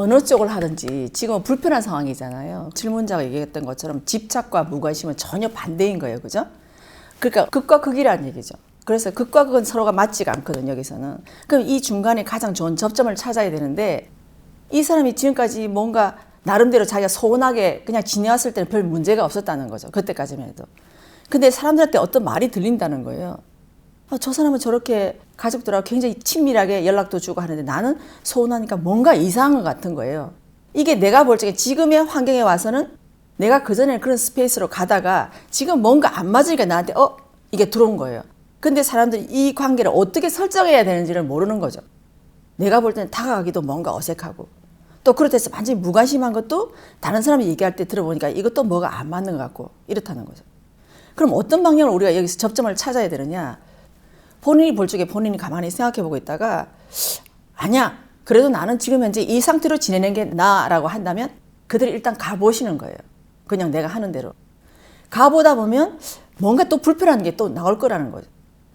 어느 쪽을 하든지 지금은 불편한 상황이잖아요. 질문자가 얘기했던 것처럼 집착과 무관심은 전혀 반대인 거예요. 그죠? 그러니까 극과 극이라는 얘기죠. 그래서 극과 극은 서로가 맞지가 않거든요. 여기서는. 그럼 이 중간에 가장 좋은 접점을 찾아야 되는데 이 사람이 지금까지 뭔가 나름대로 자기가 소원하게 그냥 지내왔을 때는 별 문제가 없었다는 거죠. 그때까지만 해도. 근데 사람들한테 어떤 말이 들린다는 거예요. 저 사람은 저렇게 가족들하고 굉장히 친밀하게 연락도 주고 하는데 나는 소원하니까 뭔가 이상한 것 같은 거예요. 이게 내가 볼 적에 지금의 환경에 와서는 내가 그전에는 그런 스페이스로 가다가 지금 뭔가 안 맞으니까 나한테 이게 들어온 거예요. 근데 사람들이 이 관계를 어떻게 설정해야 되는지를 모르는 거죠. 내가 볼 때는 다가가기도 뭔가 어색하고 또 그렇다해서 완전히 무관심한 것도 다른 사람이 얘기할 때 들어보니까 이것도 뭐가 안 맞는 것 같고 이렇다는 거죠. 그럼 어떤 방향을 우리가 여기서 접점을 찾아야 되느냐. 본인이 볼 적에 본인이 가만히 생각해보고 있다가 아니야. 그래도 나는 지금 현재 이 상태로 지내는 게 나라고 한다면 그들이 일단 가보시는 거예요. 그냥 내가 하는 대로. 가보다 보면 뭔가 또 불편한 게 또 나올 거라는 거죠.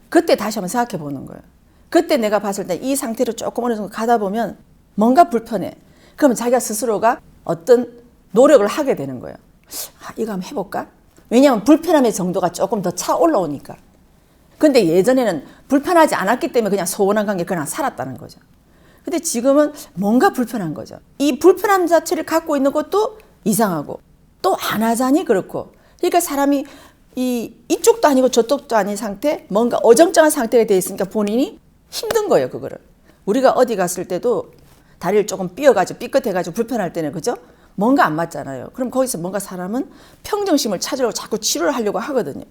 그때 다시 한번 생각해 보는 거예요. 그때 내가 봤을 때 이 상태로 조금 어느 정도 가다 보면 뭔가 불편해. 그러면 자기가 스스로가 어떤 노력을 하게 되는 거예요. 이거 한번 해볼까? 왜냐하면 불편함의 정도가 조금 더 차 올라오니까. 근데 예전에는 불편하지 않았기 때문에 그냥 소원한 관계 그냥 살았다는 거죠. 근데 지금은 뭔가 불편한 거죠. 이 불편함 자체를 갖고 있는 것도 이상하고 또 안 하자니 그렇고. 그러니까 사람이 이쪽도 아니고 저쪽도 아닌 상태, 뭔가 어정쩡한 상태가 돼 있으니까 본인이 힘든 거예요, 그거를. 우리가 어디 갔을 때도 다리를 조금 삐어가지고 삐끗해가지고 불편할 때는 그죠? 뭔가 안 맞잖아요. 그럼 거기서 뭔가 사람은 평정심을 찾으려고 자꾸 치료를 하려고 하거든요.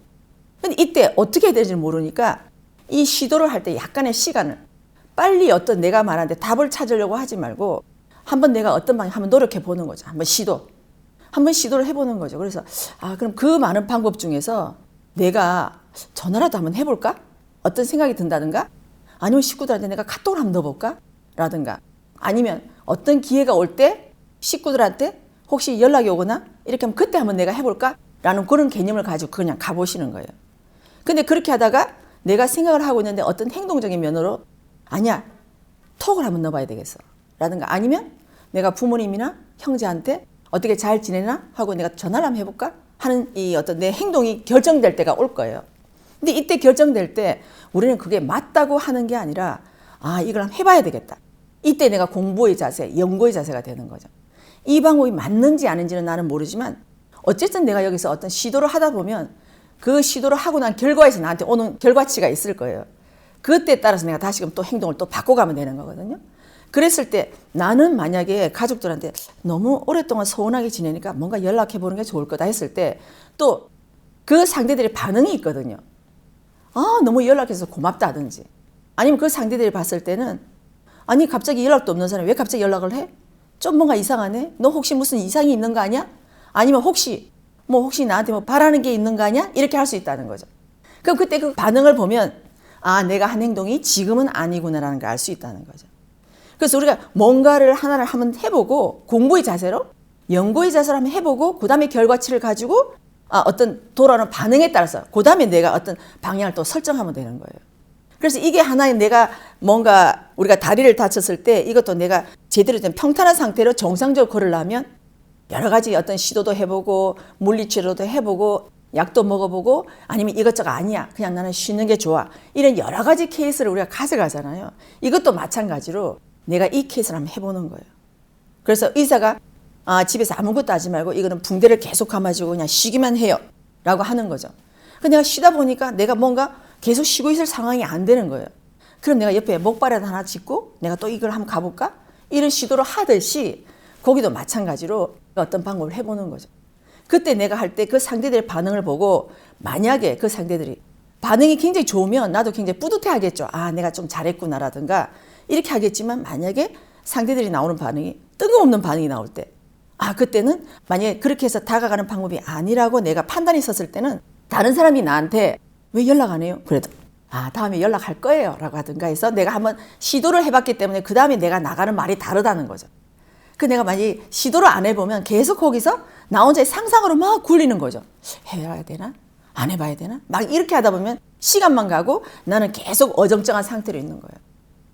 근데 이때 어떻게 해야 되는지 모르니까 이 시도를 할 때 약간의 시간을 빨리 어떤 내가 말하는데 답을 찾으려고 하지 말고 한번 내가 어떤 방향 한번 노력해 보는 거죠. 한번 시도를 해보는 거죠. 그래서 그럼 그 많은 방법 중에서 내가 전화라도 한번 해볼까? 어떤 생각이 든다든가 아니면 식구들한테 내가 카톡을 한번 넣어볼까? 라든가 아니면 어떤 기회가 올 때 식구들한테 혹시 연락이 오거나 이렇게 하면 그때 한번 내가 해볼까? 라는 그런 개념을 가지고 그냥 가보시는 거예요. 근데 그렇게 하다가 내가 생각을 하고 있는데 어떤 행동적인 면으로 아니야, 톡을 한번 넣어봐야 되겠어. 라든가 아니면 내가 부모님이나 형제한테 어떻게 잘 지내나? 하고 내가 전화를 한번 해볼까? 하는 이 어떤 내 행동이 결정될 때가 올 거예요. 근데 이때 결정될 때 우리는 그게 맞다고 하는 게 아니라 이걸 한번 해봐야 되겠다. 이때 내가 공부의 자세, 연구의 자세가 되는 거죠. 이 방법이 맞는지 아닌지는 나는 모르지만 어쨌든 내가 여기서 어떤 시도를 하다 보면 그 시도를 하고 난 결과에서 나한테 오는 결과치가 있을 거예요. 그때에 따라서 내가 다시금 또 행동을 또 바꿔가면 되는 거거든요. 그랬을 때 나는 만약에 가족들한테 너무 오랫동안 서운하게 지내니까 뭔가 연락해보는 게 좋을 거다 했을 때 또 그 상대들의 반응이 있거든요. 너무 연락해서 고맙다든지 아니면 그 상대들이 봤을 때는 아니 갑자기 연락도 없는 사람이 왜 갑자기 연락을 해? 좀 뭔가 이상하네? 너 혹시 무슨 이상이 있는 거 아니야? 아니면 혹시 나한테 뭐 바라는 게 있는 거 아니야? 이렇게 할 수 있다는 거죠. 그럼 그때 그 반응을 보면 내가 한 행동이 지금은 아니구나라는 걸 알 수 있다는 거죠. 그래서 우리가 뭔가를 하나를 한번 해보고 공부의 자세로 연구의 자세로 한번 해보고 그 다음에 결과치를 가지고 어떤 돌아오는 반응에 따라서 그 다음에 내가 어떤 방향을 또 설정하면 되는 거예요. 그래서 이게 하나의 내가 뭔가 우리가 다리를 다쳤을 때 이것도 내가 제대로 된 평탄한 상태로 정상적으로 걸으려면 여러 가지 어떤 시도도 해보고 물리치료도 해보고 약도 먹어보고 아니면 이것저것 아니야. 그냥 나는 쉬는 게 좋아. 이런 여러 가지 케이스를 우리가 가져가잖아요. 이것도 마찬가지로 내가 이 케이스를 한번 해보는 거예요. 그래서 의사가 집에서 아무것도 하지 말고 이거는 붕대를 계속 감아주고 그냥 쉬기만 해요. 라고 하는 거죠. 근데 내가 쉬다 보니까 내가 뭔가 계속 쉬고 있을 상황이 안 되는 거예요. 그럼 내가 옆에 목발에다 하나 짚고 내가 또 이걸 한번 가볼까? 이런 시도를 하듯이 거기도 마찬가지로 어떤 방법을 해보는 거죠. 그때 내가 할 때 그 상대들의 반응을 보고 만약에 그 상대들이 반응이 굉장히 좋으면 나도 굉장히 뿌듯해 하겠죠. 내가 좀 잘했구나라든가 이렇게 하겠지만 만약에 상대들이 나오는 반응이 뜬금없는 반응이 나올 때 그때는 만약에 그렇게 해서 다가가는 방법이 아니라고 내가 판단이 섰을 때는 다른 사람이 나한테 왜 연락 안 해요? 그래도 다음에 연락할 거예요 라고 하든가 해서 내가 한번 시도를 해봤기 때문에 그 다음에 내가 나가는 말이 다르다는 거죠. 내가 만약에 시도를 안 해보면 계속 거기서 나 혼자의 상상으로 막 굴리는 거죠. 해봐야 되나? 안 해봐야 되나? 막 이렇게 하다 보면 시간만 가고 나는 계속 어정쩡한 상태로 있는 거예요.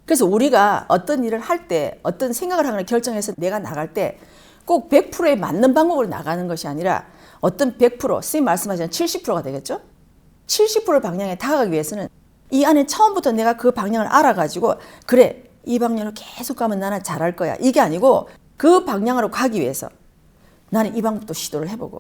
그래서 우리가 어떤 일을 할 때, 어떤 생각을 하거나 결정해서 내가 나갈 때 꼭 100%에 맞는 방법으로 나가는 것이 아니라 어떤 100%, 선생님 말씀하신 70%가 되겠죠? 70% 방향에 다가가기 위해서는 이 안에 처음부터 내가 그 방향을 알아가지고 그래, 이 방향으로 계속 가면 나는 잘할 거야. 이게 아니고 그 방향으로 가기 위해서 나는 이 방법도 시도를 해보고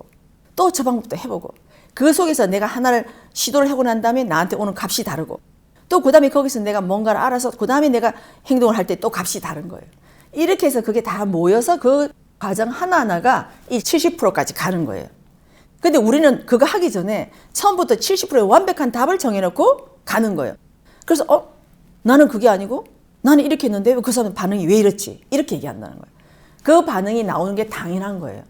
또 저 방법도 해보고 그 속에서 내가 하나를 시도를 하고 난 다음에 나한테 오는 값이 다르고 또 그 다음에 거기서 내가 뭔가를 알아서 그 다음에 내가 행동을 할 때 또 값이 다른 거예요. 이렇게 해서 그게 다 모여서 그 과정 하나하나가 이 70%까지 가는 거예요. 근데 우리는 그거 하기 전에 처음부터 70%의 완벽한 답을 정해놓고 가는 거예요. 그래서 나는 그게 아니고 나는 이렇게 했는데 그 사람 반응이 왜 이렇지? 이렇게 얘기한다는 거예요. 그 반응이 나오는 게 당연한 거예요.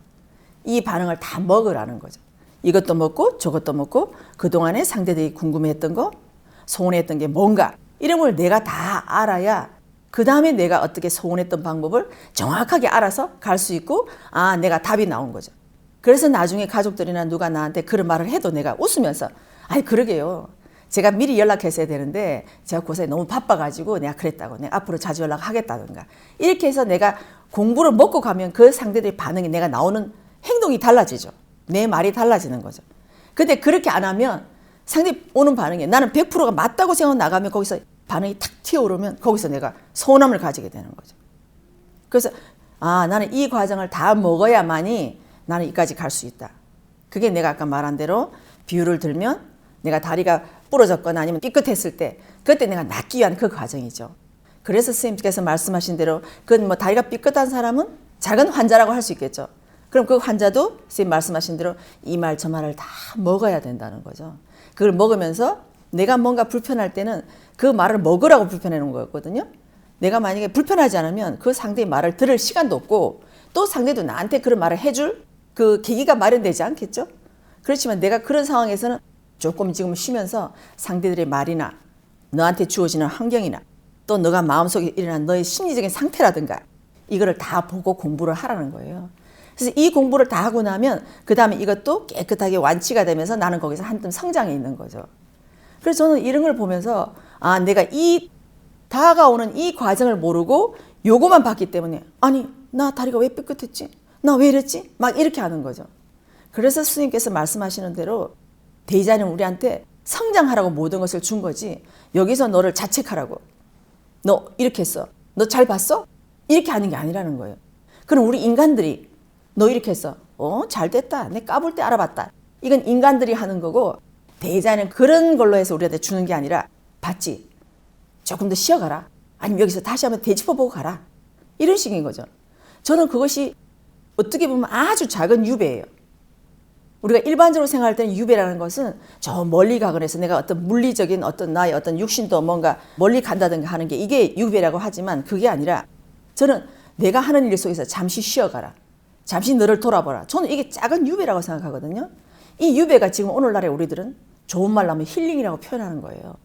이 반응을 다 먹으라는 거죠. 이것도 먹고 저것도 먹고 그동안에 상대들이 궁금해했던 거, 소원했던 게 뭔가 이런 걸 내가 다 알아야 그 다음에 내가 어떻게 소원했던 방법을 정확하게 알아서 갈 수 있고 내가 답이 나온 거죠. 그래서 나중에 가족들이나 누가 나한테 그런 말을 해도 내가 웃으면서 그러게요. 제가 미리 연락했어야 되는데 제가 고사에 너무 바빠가지고 내가 그랬다고 내가 앞으로 자주 연락하겠다든가 이렇게 해서 내가 공부를 먹고 가면 그 상대들의 반응이 내가 나오는 행동이 달라지죠. 내 말이 달라지는 거죠. 근데 그렇게 안 하면 상대 오는 반응이 나는 100%가 맞다고 생각하고 나가면 거기서 반응이 탁 튀어오르면 거기서 내가 서운함을 가지게 되는 거죠. 그래서 나는 이 과정을 다 먹어야만이 나는 이까지 갈 수 있다. 그게 내가 아까 말한 대로 비유를 들면 내가 다리가 부러졌거나 아니면 삐끗했을 때 그때 내가 낫기 위한 그 과정이죠. 그래서 선생님께서 말씀하신 대로 그건 뭐 다리가 삐끗한 사람은 작은 환자라고 할 수 있겠죠. 그럼 그 환자도 선생님 말씀하신 대로 이 말 저 말을 다 먹어야 된다는 거죠. 그걸 먹으면서 내가 뭔가 불편할 때는 그 말을 먹으라고 불편해 놓은 거였거든요. 내가 만약에 불편하지 않으면 그 상대의 말을 들을 시간도 없고 또 상대도 나한테 그런 말을 해줄 그 계기가 마련되지 않겠죠. 그렇지만 내가 그런 상황에서는 조금 지금 쉬면서 상대들의 말이나 너한테 주어지는 환경이나 또 너가 마음속에 일어난 너의 심리적인 상태라든가 이거를 다 보고 공부를 하라는 거예요. 그래서 이 공부를 다 하고 나면 그 다음에 이것도 깨끗하게 완치가 되면서 나는 거기서 한뜸 성장해 있는 거죠. 그래서 저는 이런 걸 보면서 내가 이 다가오는 이 과정을 모르고 요거만 봤기 때문에 나 다리가 왜 삐끗했지? 나 왜 이랬지? 막 이렇게 하는 거죠. 그래서 스님께서 말씀하시는 대로 대의자는 우리한테 성장하라고 모든 것을 준 거지 여기서 너를 자책하라고 너 이렇게 했어. 너 잘 봤어? 이렇게 하는 게 아니라는 거예요. 그럼 우리 인간들이 너 이렇게 했어. 잘 됐다. 내 까불 때 알아봤다. 이건 인간들이 하는 거고 대의자는 그런 걸로 해서 우리한테 주는 게 아니라 봤지? 조금 더 쉬어가라. 아니면 여기서 다시 한번 되짚어보고 가라. 이런 식인 거죠. 저는 그것이 어떻게 보면 아주 작은 유배예요. 우리가 일반적으로 생각할 때는 유배라는 것은 저 멀리 가거나 해서 내가 어떤 물리적인 어떤 나의 어떤 육신도 뭔가 멀리 간다든가 하는 게 이게 유배라고 하지만 그게 아니라 저는 내가 하는 일 속에서 잠시 쉬어가라. 잠시 너를 돌아보라. 저는 이게 작은 유배라고 생각하거든요. 이 유배가 지금 오늘날에 우리들은 좋은 말로 하면 힐링이라고 표현하는 거예요.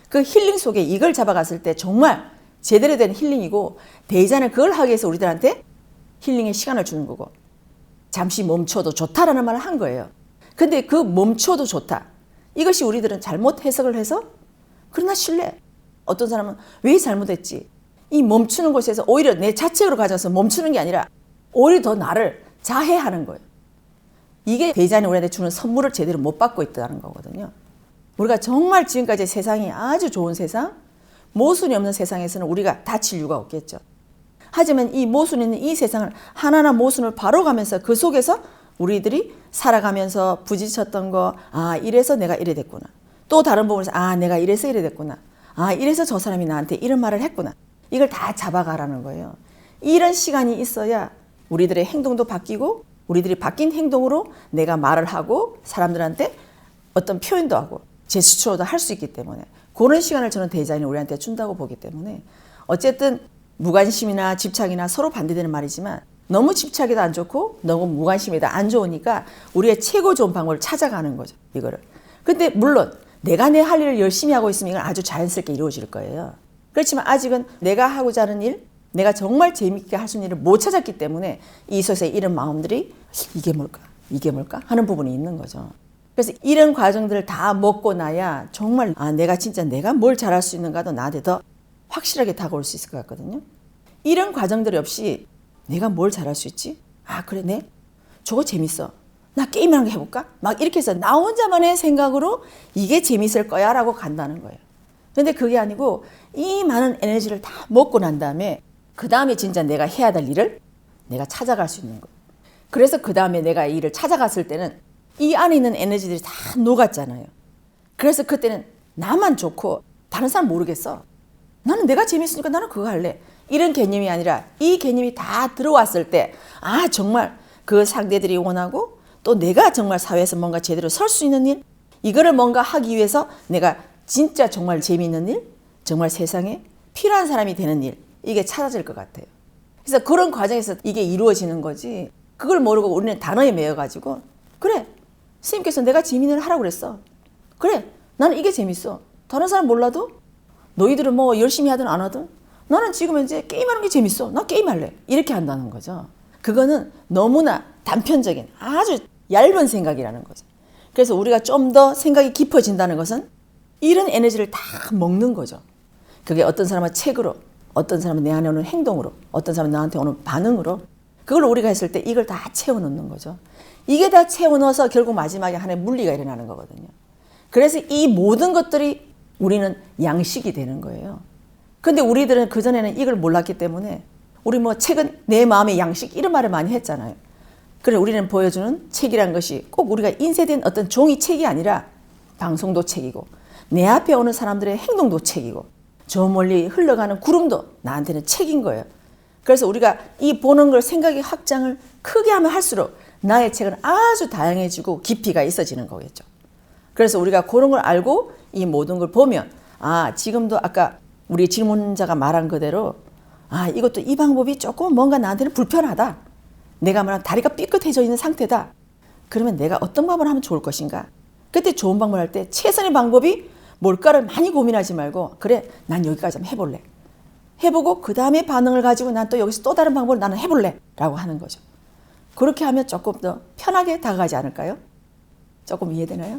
그 힐링 속에 이걸 잡아갔을 때 정말 제대로 된 힐링이고 대의자는 그걸 하기 위해서 우리들한테 힐링의 시간을 주는 거고 잠시 멈춰도 좋다라는 말을 한 거예요. 근데 그 멈춰도 좋다. 이것이 우리들은 잘못 해석을 해서 그러나 실례. 어떤 사람은 왜 잘못했지? 이 멈추는 곳에서 오히려 내 자책으로 가져서 멈추는 게 아니라 오히려 더 나를 자해하는 거예요. 이게 대의자는 우리한테 주는 선물을 제대로 못 받고 있다는 거거든요. 우리가 정말 지금까지 세상이 아주 좋은 세상, 모순이 없는 세상에서는 우리가 다칠 이유가 없겠죠. 하지만 이 모순이 있는 이 세상을 하나하나 모순을 바로 가면서 그 속에서 우리들이 살아가면서 부딪혔던 거, 이래서 내가 이래 됐구나. 또 다른 부분에서 내가 이래서 이래 됐구나. 이래서 저 사람이 나한테 이런 말을 했구나. 이걸 다 잡아가라는 거예요. 이런 시간이 있어야 우리들의 행동도 바뀌고 우리들이 바뀐 행동으로 내가 말을 하고 사람들한테 어떤 표현도 하고 제스처도 할 수 있기 때문에 그런 시간을 저는 대의자인이 우리한테 준다고 보기 때문에 어쨌든 무관심이나 집착이나 서로 반대되는 말이지만 너무 집착이도 안 좋고 너무 무관심이도 안 좋으니까 우리의 최고 좋은 방법을 찾아가는 거죠. 이거를. 근데 물론 내가 내 할 일을 열심히 하고 있으면 이건 아주 자연스럽게 이루어질 거예요. 그렇지만 아직은 내가 하고자 하는 일, 내가 정말 재미있게 할 수 있는 일을 못 찾았기 때문에 이 속에서 이런 마음들이 이게 뭘까? 이게 뭘까? 하는 부분이 있는 거죠. 그래서 이런 과정들을 다 먹고 나야 정말 내가 진짜 내가 뭘 잘할 수 있는가도 나한테 더 확실하게 다가올 수 있을 것 같거든요. 이런 과정들이 없이 내가 뭘 잘할 수 있지? 아 그래 네? 저거 재밌어. 나 게임이라는 거 해볼까? 막 이렇게 해서 나 혼자만의 생각으로 이게 재밌을 거야 라고 간다는 거예요. 근데 그게 아니고 이 많은 에너지를 다 먹고 난 다음에 그 다음에 진짜 내가 해야 될 일을 내가 찾아갈 수 있는 거예요. 그래서 그 다음에 내가 이 일을 찾아갔을 때는 이 안에 있는 에너지들이 다 녹았잖아요. 그래서 그때는 나만 좋고 다른 사람 모르겠어. 나는 내가 재밌으니까 나는 그거 할래. 이런 개념이 아니라 이 개념이 다 들어왔을 때 아 정말 그 상대들이 원하고 또 내가 정말 사회에서 뭔가 제대로 설 수 있는 일, 이거를 뭔가 하기 위해서 내가 진짜 정말 재미있는 일, 정말 세상에 필요한 사람이 되는 일, 이게 찾아질 것 같아요. 그래서 그런 과정에서 이게 이루어지는 거지. 그걸 모르고 우리는 단어에 매여가지고 그래 선생님께서 내가 재미있는 일 하라고 그랬어. 그래 나는 이게 재밌어. 다른 사람 몰라도 너희들은 뭐 열심히 하든 안 하든 나는 지금 이제 게임하는 게 재밌어. 나 게임할래. 이렇게 한다는 거죠. 그거는 너무나 단편적인 아주 얇은 생각이라는 거죠. 그래서 우리가 좀 더 생각이 깊어진다는 것은 이런 에너지를 다 먹는 거죠. 그게 어떤 사람은 책으로, 어떤 사람은 내 안에 오는 행동으로, 어떤 사람은 나한테 오는 반응으로 그걸 우리가 했을 때 이걸 다 채워넣는 거죠. 이게 다 채워넣어서 결국 마지막에 하나의 물리가 일어나는 거거든요. 그래서 이 모든 것들이 우리는 양식이 되는 거예요. 근데 우리들은 그전에는 이걸 몰랐기 때문에 우리 뭐 책은 내 마음의 양식 이런 말을 많이 했잖아요. 그래 우리는 보여주는 책이란 것이 꼭 우리가 인쇄된 어떤 종이 책이 아니라 방송도 책이고 내 앞에 오는 사람들의 행동도 책이고 저 멀리 흘러가는 구름도 나한테는 책인 거예요. 그래서 우리가 이 보는 걸 생각의 확장을 크게 하면 할수록 나의 책은 아주 다양해지고 깊이가 있어지는 거겠죠. 그래서 우리가 그런 걸 알고 이 모든 걸 보면 아 지금도 아까 우리 질문자가 말한 그대로 아 이것도 이 방법이 조금 뭔가 나한테는 불편하다. 내가 말한 다리가 삐끗해져 있는 상태다. 그러면 내가 어떤 방법을 하면 좋을 것인가. 그때 좋은 방법을 할 때 최선의 방법이 뭘까를 많이 고민하지 말고 그래 난 여기까지 한번 해볼래. 해보고 그 다음에 반응을 가지고 난 또 여기서 또 다른 방법을 나는 해볼래 라고 하는 거죠. 그렇게 하면 조금 더 편하게 다가가지 않을까요? 조금 이해되나요?